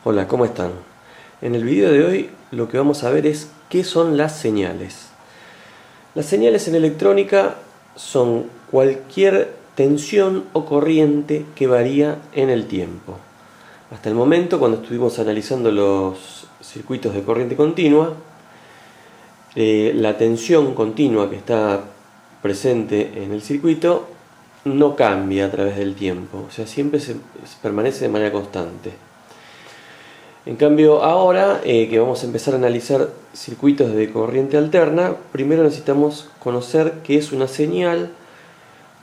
Hola, ¿cómo están? En el video de hoy lo que vamos a ver es qué son las señales. Las señales en electrónica son cualquier tensión o corriente que varía en el tiempo. Hasta el momento, cuando estuvimos analizando los circuitos de corriente continua, la tensión continua que está presente en el circuito no cambia a través del tiempo, o sea, siempre permanece de manera constante. En cambio, ahora que vamos a empezar a analizar circuitos de corriente alterna, primero necesitamos conocer qué es una señal,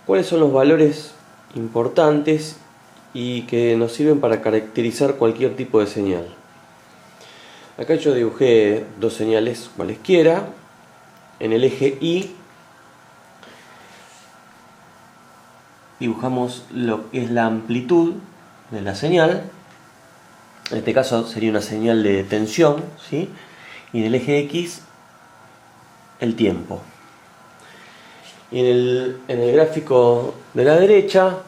cuáles son los valores importantes y que nos sirven para caracterizar cualquier tipo de señal. Acá yo dibujé dos señales cualesquiera. En el eje Y dibujamos lo que es la amplitud de la señal. En este caso sería una señal de tensión, ¿sí? Y en el eje X el tiempo. Y en el gráfico de la derecha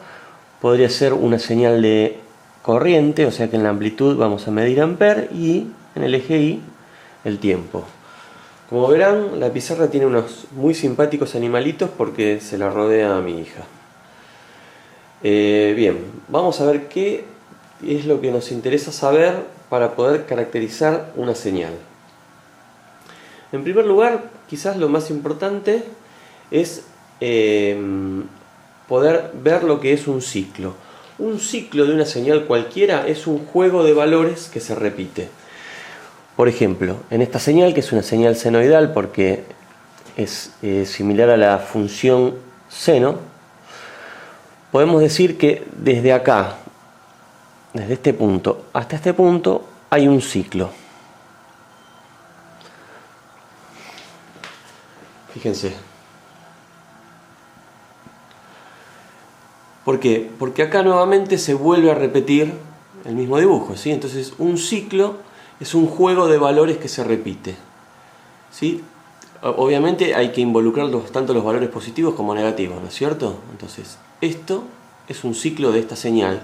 podría ser una señal de corriente, o sea que en la amplitud vamos a medir amperes, y en el eje Y el tiempo. Como verán, la pizarra tiene unos muy simpáticos animalitos porque se la rodea a mi hija. Bien, vamos a ver qué es lo que nos interesa saber para poder caracterizar una señal. En primer lugar, quizás lo más importante es poder ver lo que es un ciclo. Un ciclo de una señal cualquiera es un juego de valores que se repite. Por ejemplo, en esta señal, que es una señal senoidal porque es similar a la función seno, podemos decir que desde acá, desde este punto hasta este punto, hay un ciclo. Fíjense. ¿Por qué? Porque acá nuevamente se vuelve a repetir el mismo dibujo, ¿sí? Entonces, un ciclo es un juego de valores que se repite, ¿sí? Obviamente hay que involucrar tanto los valores positivos como negativos, ¿no es cierto? Entonces, esto es un ciclo de esta señal,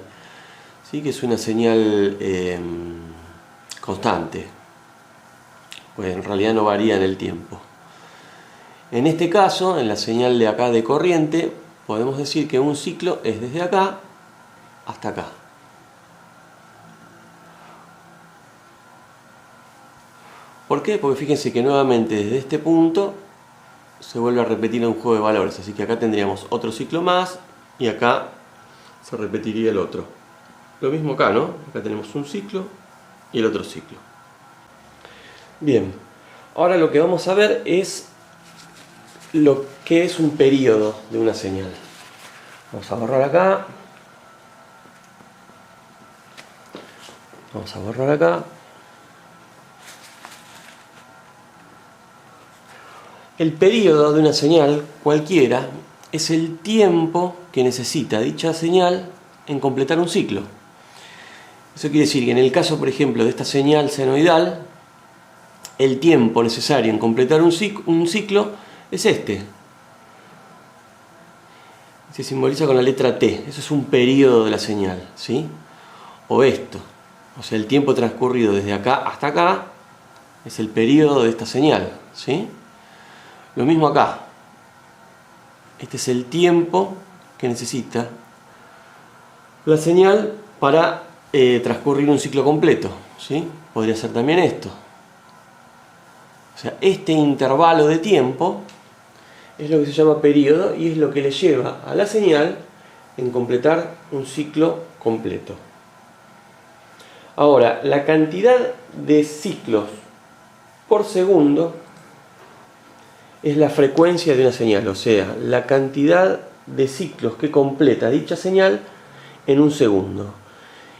¿sí? Que es una señal constante, pues en realidad no varía en el tiempo. En este caso, en la señal de acá de corriente, podemos decir que un ciclo es desde acá hasta acá. ¿Por qué? Porque fíjense que nuevamente desde este punto se vuelve a repetir un juego de valores. Así que acá tendríamos otro ciclo más y acá se repetiría el otro. Lo mismo acá, ¿no? Acá tenemos un ciclo y el otro ciclo. Bien, ahora lo que vamos a ver es lo que es un periodo de una señal. Vamos a borrar acá. Vamos a borrar acá. El periodo de una señal cualquiera es el tiempo que necesita dicha señal en completar un ciclo. Eso quiere decir que en el caso, por ejemplo, de esta señal senoidal, el tiempo necesario en completar un ciclo es este. Se simboliza con la letra T. Eso es un periodo de la señal, ¿sí? O esto. O sea, el tiempo transcurrido desde acá hasta acá es el periodo de esta señal, ¿sí? Lo mismo acá. Este es el tiempo que necesita la señal para transcurrir un ciclo completo, ¿sí? Podría ser también esto. O sea, este intervalo de tiempo es lo que se llama periodo y es lo que le lleva a la señal en completar un ciclo completo. Ahora, la cantidad de ciclos por segundo es la frecuencia de una señal, o sea, la cantidad de ciclos que completa dicha señal en un segundo.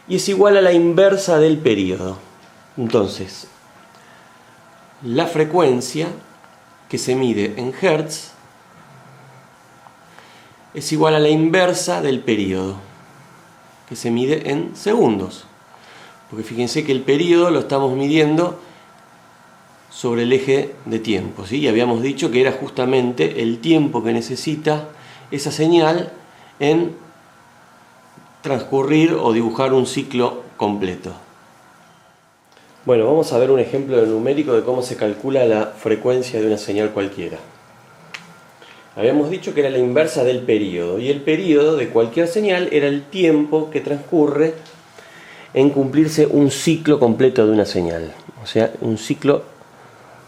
Y es igual a la inversa del periodo. Entonces, la frecuencia que se mide en Hertz es igual a la inversa del periodo, que se mide en segundos. Porque fíjense que el periodo lo estamos midiendo sobre el eje de tiempo, ¿sí? Y habíamos dicho que era justamente el tiempo que necesita esa señal en transcurrir o dibujar un ciclo completo. Bueno, vamos a ver un ejemplo numérico de cómo se calcula la frecuencia de una señal cualquiera. Habíamos dicho que era la inversa del período, y el período de cualquier señal era el tiempo que transcurre en cumplirse un ciclo completo de una señal. O sea, un ciclo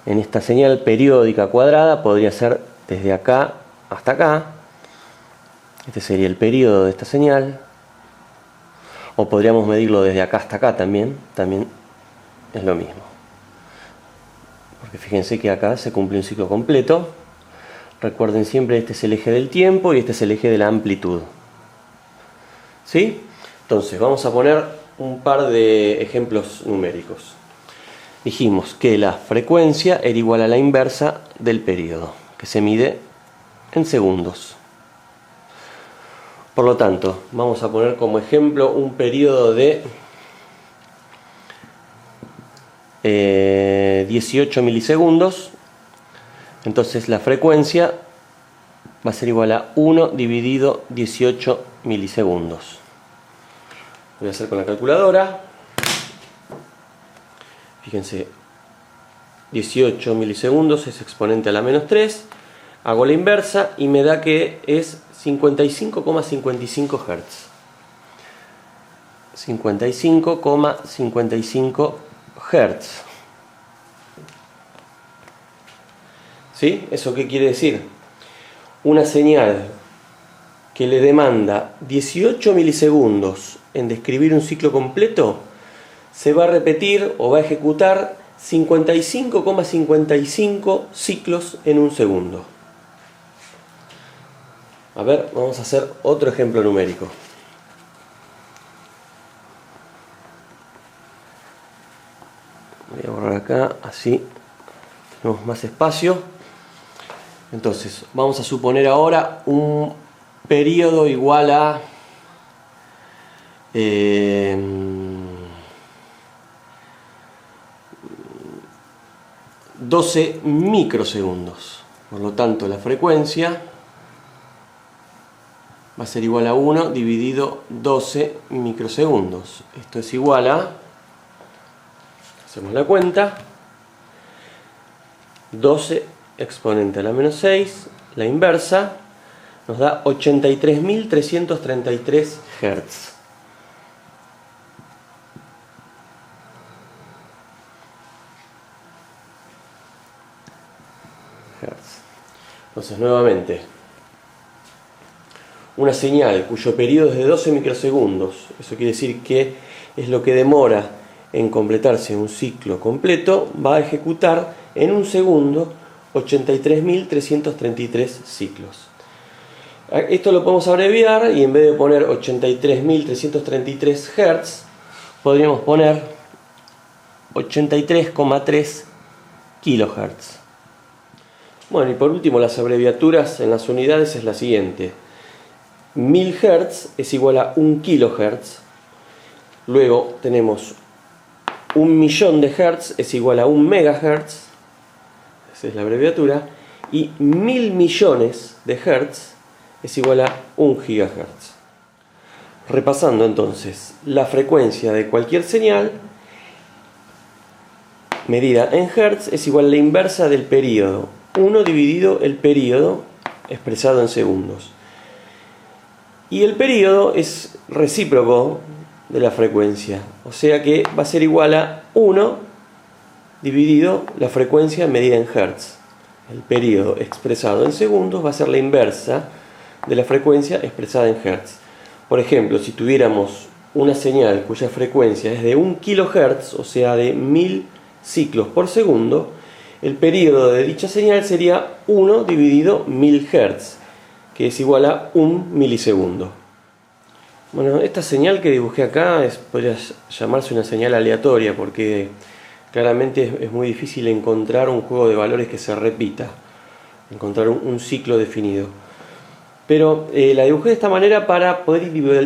en esta señal periódica cuadrada podría ser desde acá hasta acá. Este sería el período de esta señal. O podríamos medirlo desde acá hasta acá también es lo mismo. Porque fíjense que acá se cumple un ciclo completo. Recuerden siempre, este es el eje del tiempo y este es el eje de la amplitud. ¿Sí? Entonces, vamos a poner un par de ejemplos numéricos. Dijimos que la frecuencia era igual a la inversa del período, que se mide en segundos. Por lo tanto, vamos a poner como ejemplo un periodo de 18 milisegundos. Entonces la frecuencia va a ser igual a 1 dividido 18 milisegundos. Voy a hacer con la calculadora. Fíjense, 18 milisegundos es exponente a la menos 3. Hago la inversa y me da que es 55,55 Hz. 55,55 Hz. ¿Sí? ¿Eso qué quiere decir? Una señal que le demanda 18 milisegundos en describir un ciclo completo se va a repetir o va a ejecutar 55,55 ciclos en un segundo. A ver, vamos a hacer otro ejemplo numérico. Voy a borrar acá, así tenemos más espacio. Entonces, vamos a suponer ahora un periodo igual a 12 microsegundos. Por lo tanto, la frecuencia va a ser igual a 1 dividido 12 microsegundos. Esto es igual a, hacemos la cuenta, 12 exponente a la menos 6, la inversa, nos da 83.333 Hz. Entonces, nuevamente, una señal cuyo periodo es de 12 microsegundos, eso quiere decir que es lo que demora en completarse un ciclo completo, va a ejecutar en un segundo 83.333 ciclos. Esto lo podemos abreviar y en vez de poner 83.333 Hz, podríamos poner 83,3 kHz. Bueno, y por último, las abreviaturas en las unidades es la siguiente. 1000 Hz es igual a 1 kHz. Luego tenemos 1.000.000 de Hz es igual a 1 MHz. Esa es la abreviatura. Y 1.000 millones de Hz es igual a 1 GHz. Repasando entonces, la frecuencia de cualquier señal medida en Hz es igual a la inversa del período. 1 dividido el período expresado en segundos. Y el período es recíproco de la frecuencia. O sea que va a ser igual a 1 dividido la frecuencia medida en Hz. El período expresado en segundos va a ser la inversa de la frecuencia expresada en Hz. Por ejemplo, si tuviéramos una señal cuya frecuencia es de 1 kHz, o sea de 1000 ciclos por segundo, el período de dicha señal sería 1 dividido 1000 Hz, que es igual a 1 milisegundo. Bueno, esta señal que dibujé acá podría llamarse una señal aleatoria, porque claramente es muy difícil encontrar un juego de valores que se repita, encontrar un ciclo definido. Pero la dibujé de esta manera para poder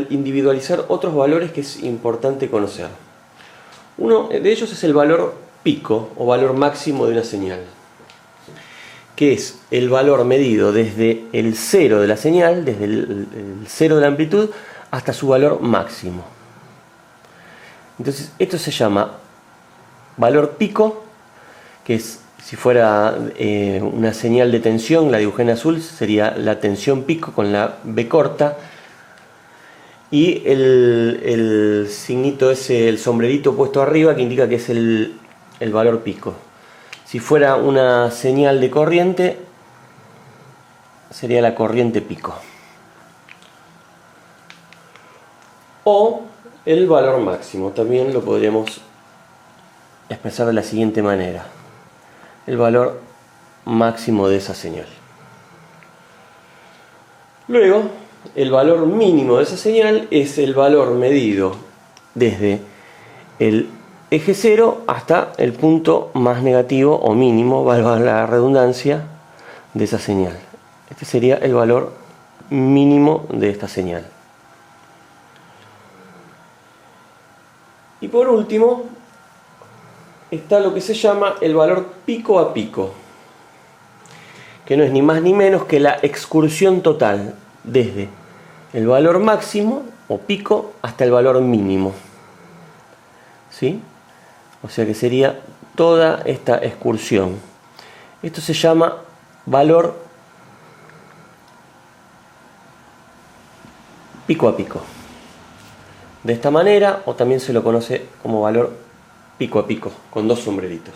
individualizar otros valores que es importante conocer. Uno de ellos es el valor pico o valor máximo de una señal, que es el valor medido desde el cero de la señal, desde el cero de la amplitud, hasta su valor máximo. Entonces, esto se llama valor pico, que es, si fuera una señal de tensión, la dibujé en azul, sería la tensión pico con la B corta. Y el signito ese, el sombrerito puesto arriba, que indica que es el valor pico. Si fuera una señal de corriente, sería la corriente pico. O el valor máximo, también lo podríamos expresar de la siguiente manera: el valor máximo de esa señal. Luego, el valor mínimo de esa señal es el valor medido desde el eje 0 hasta el punto más negativo o mínimo, valga la redundancia, de esa señal. Este sería el valor mínimo de esta señal. Y por último, está lo que se llama el valor pico a pico, que no es ni más ni menos que la excursión total desde el valor máximo o pico hasta el valor mínimo. ¿Sí? O sea que sería toda esta excursión. Esto se llama valor pico a pico. De esta manera, o también se lo conoce como valor pico a pico, con dos sombreritos.